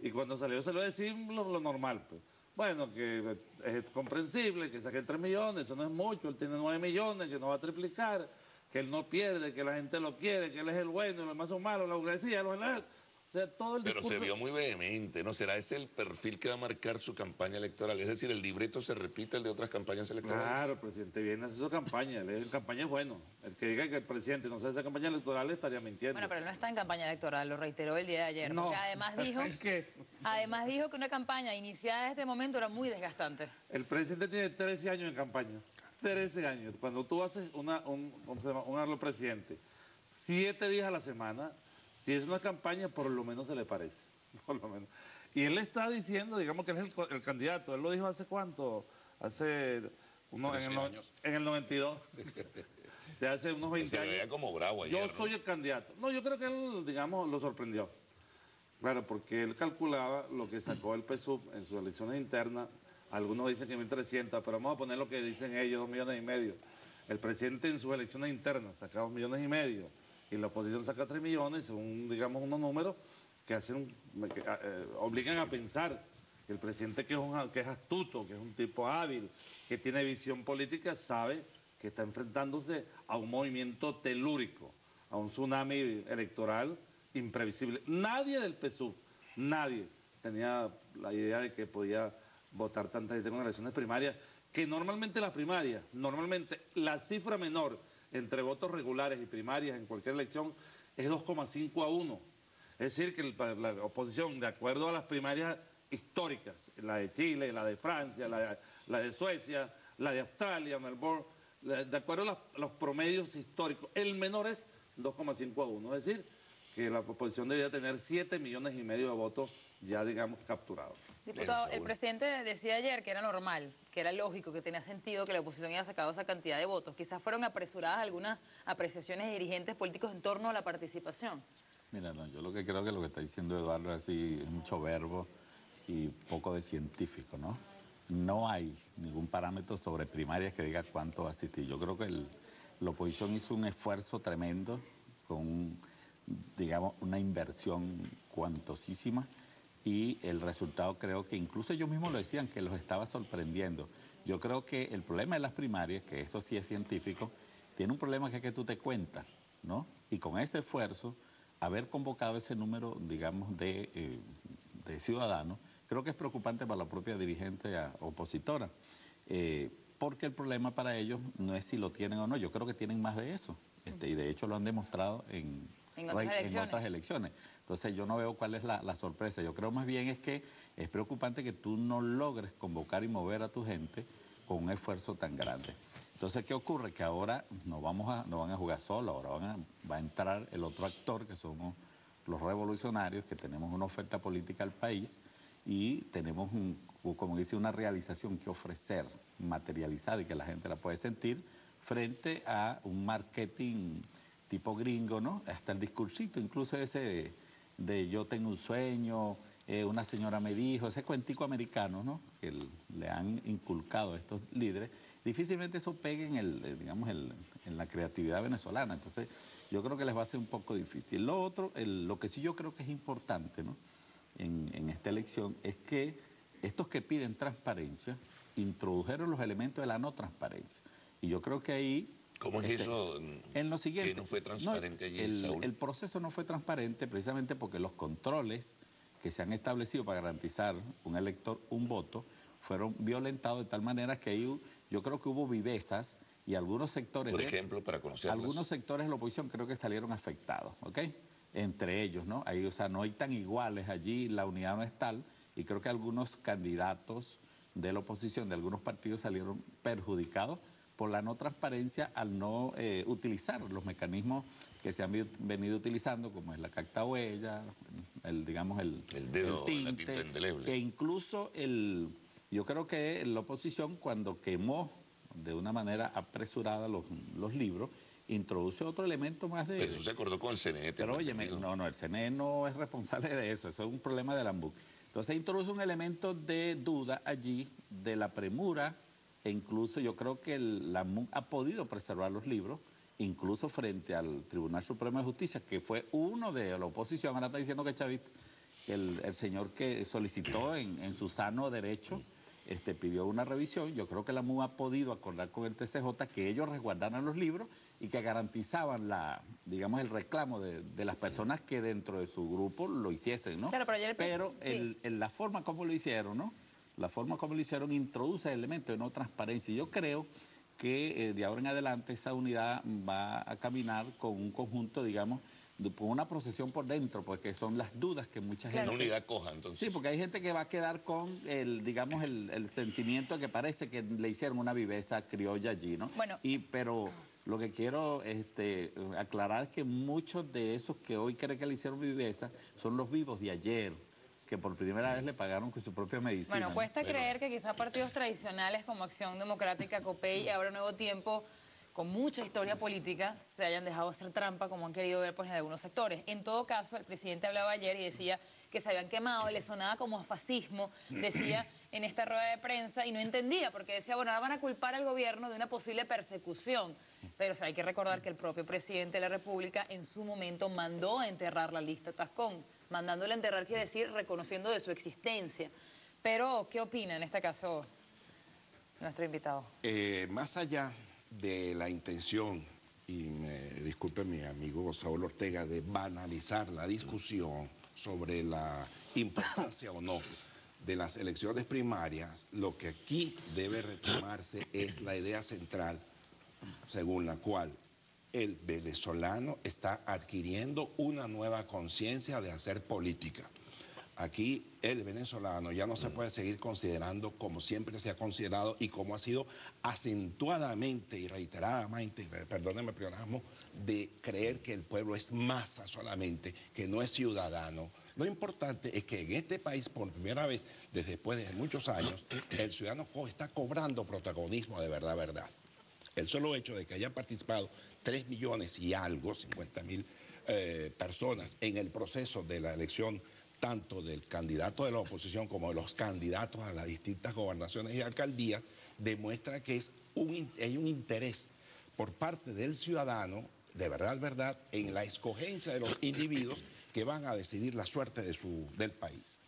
Y cuando salió se lo decimos lo normal, pues. Bueno, que es comprensible, que saquen 3 millones, eso no es mucho, él tiene 9 millones, que no va a triplicar, que él no pierde, que la gente lo quiere, que él es el bueno, y los demás son malos, la burguesía, o sea, todo el Pero discurso... se vio muy vehemente, ¿no? ¿Será ese el perfil que va a marcar su campaña electoral? Es decir, el libreto se repite el de otras campañas electorales. Claro, el presidente viene a hacer su campaña, en campaña es bueno. El que diga que el presidente no se hace campaña electoral estaría mintiendo. Bueno, pero él no está en campaña electoral, lo reiteró el día de ayer. No, Porque además dijo, es que además dijo que una campaña iniciada en este momento era muy desgastante. el presidente tiene 13 años en campaña. 13 años. Cuando tú haces ¿cómo se llama? Un arlo presidente, 7 días a la semana, si es una campaña, por lo menos se le parece. Por lo menos. Y él está diciendo, digamos que él es el candidato. Él lo dijo hace cuánto, hace años. en el 92. O sea, hace unos 20 Se años. veía como bravo ayer, Yo soy el candidato. No, yo creo que él, digamos, lo sorprendió. Claro, porque él calculaba lo que sacó el PSUV en sus elecciones internas. Algunos dicen que 1.300, pero vamos a poner lo que dicen ellos, 2,5 millones. El presidente en sus elecciones internas saca 2,5 millones y la oposición saca 3 millones, según, digamos, unos números que obligan a pensar que el presidente que es astuto, que es un tipo hábil, que tiene visión política, sabe que está enfrentándose a un movimiento telúrico, a un tsunami electoral imprevisible. Nadie del PSUV, nadie tenía la idea de que podía votar tanta gente en elecciones primarias, que normalmente las primarias, normalmente la cifra menor entre votos regulares y primarias en cualquier elección es 2,5 a 1. Es decir, que la oposición, de acuerdo a las primarias históricas, la de Chile, la de Francia, la de Suecia, la de Australia, Melbourne, de acuerdo a los promedios históricos, el menor es 2,5 a 1. Es decir, que la oposición debería tener 7,5 millones de votos ya, digamos, capturados. Diputado, el presidente decía ayer que era normal, que era lógico, que tenía sentido que la oposición haya sacado esa cantidad de votos. Quizás fueron apresuradas algunas apreciaciones de dirigentes políticos en torno a la participación. Mira, no, yo lo que creo que lo que está diciendo Eduardo es así, es mucho verbo y poco de científico, ¿no? No hay ningún parámetro sobre primarias que diga cuánto va a asistir. Yo creo que la oposición hizo un esfuerzo tremendo con, digamos, una inversión cuantosísima y el resultado creo que incluso ellos mismos lo decían, que los estaba sorprendiendo. Yo creo que el problema de las primarias, que esto sí es científico, tiene un problema que es que tú te cuentas, ¿no? Y con ese esfuerzo, haber convocado ese número, digamos, de ciudadanos, creo que es preocupante para la propia dirigente opositora, porque el problema para ellos no es si lo tienen o no, yo creo que tienen más de eso, y de hecho lo han demostrado en otras elecciones. Entonces yo no veo cuál es la sorpresa, yo creo más bien es que es preocupante que tú no logres convocar y mover a tu gente con un esfuerzo tan grande. Entonces, ¿qué ocurre? Que ahora no van a jugar solo, ahora va a entrar el otro actor, que somos los revolucionarios, que tenemos una oferta política al país y tenemos, como dice, una realización que ofrecer, materializada y que la gente la puede sentir, frente a un marketing tipo gringo, ¿no? Hasta el discursito, incluso ese de yo tengo un sueño, una señora me dijo, ese cuentico americano, ¿no? Que le han inculcado a estos líderes. Difícilmente eso pegue en la creatividad venezolana. Entonces, yo creo que les va a ser un poco difícil. Lo otro, lo que sí yo creo que es importante, ¿no? En esta elección es que estos que piden transparencia introdujeron los elementos de la no transparencia. Y yo creo que ahí... ¿Cómo es eso? En lo siguiente... Que no fue transparente allí, Saúl. El proceso no fue transparente precisamente porque los controles que se han establecido para garantizar un elector, un voto, fueron violentados de tal manera que ahí yo creo que hubo vivezas y algunos sectores... Por ejemplo, para conocerlos. Algunos sectores de la oposición creo que salieron afectados, ¿ok? Entre ellos, ¿no? Ahí, o sea, no hay tan iguales allí, la unidad no es tal, y creo que algunos candidatos de la oposición, de algunos partidos, salieron perjudicados por la no transparencia al no utilizar los mecanismos que se han venido utilizando, como es la cactahuella, digamos el dedo, tinte, la tinta indeleble. E incluso yo creo que la oposición, cuando quemó de una manera apresurada los libros, introduce otro elemento más de... Pero eso se acordó con el CNE. Pero oye, no, el CNE no es responsable de eso, eso es un problema de la ANBUC. Entonces introduce un elemento de duda allí, de la premura, e incluso yo creo que la ANBUC ha podido preservar los libros, incluso frente al Tribunal Supremo de Justicia, que fue uno de la oposición, ahora está diciendo que es chavista, el señor que solicitó en su sano derecho pidió una revisión. Yo creo que la MU ha podido acordar con el TCJ que ellos resguardaran los libros y que garantizaban digamos, el reclamo de las personas que dentro de su grupo lo hiciesen, ¿no? Claro, pero sí. La forma como lo hicieron, ¿no? La forma como lo hicieron introduce elementos de no transparencia. Y yo creo que de ahora en adelante esa unidad va a caminar con un conjunto, digamos, con una procesión por dentro, porque son las dudas que mucha gente... Una unidad coja, entonces. Sí, porque hay gente que va a quedar con digamos, el sentimiento que parece que le hicieron una viveza criolla allí, ¿no? Bueno. Pero lo que quiero aclarar es que muchos de esos que hoy creen que le hicieron viveza son los vivos de ayer, que por primera vez le pagaron con su propia medicina. Bueno, cuesta ¿no? creer que quizás partidos tradicionales como Acción Democrática, COPEI y ahora Nuevo Tiempo, con mucha historia política, se hayan dejado hacer trampa como han querido ver pues, en algunos sectores. En todo caso, el presidente hablaba ayer y decía que se habían quemado, le sonaba como a fascismo, decía en esta rueda de prensa, y no entendía, porque decía, bueno, ahora van a culpar al gobierno de una posible persecución. Pero o sea, hay que recordar que el propio presidente de la República en su momento mandó a enterrar la lista Tascón. Mandándole a enterrar quiere decir reconociendo de su existencia. Pero, ¿qué opina en este caso nuestro invitado? Más allá de la intención, y me disculpe mi amigo Saúl Ortega, de banalizar la discusión sobre la importancia o no de las elecciones primarias, lo que aquí debe retomarse es la idea central según la cual el venezolano está adquiriendo una nueva conciencia de hacer política. Aquí el venezolano ya no se puede seguir considerando como siempre se ha considerado y como ha sido acentuadamente y reiteradamente, perdónenme el pleonasmo, de creer que el pueblo es masa solamente, que no es ciudadano. Lo importante es que en este país, por primera vez, después de muchos años, el ciudadano está cobrando protagonismo de verdad, verdad. El solo hecho de que hayan participado 3 millones y algo, 50.000 personas en el proceso de la elección tanto del candidato de la oposición como de los candidatos a las distintas gobernaciones y alcaldías, demuestra que hay un interés por parte del ciudadano, de verdad, verdad, en la escogencia de los individuos que van a decidir la suerte del país.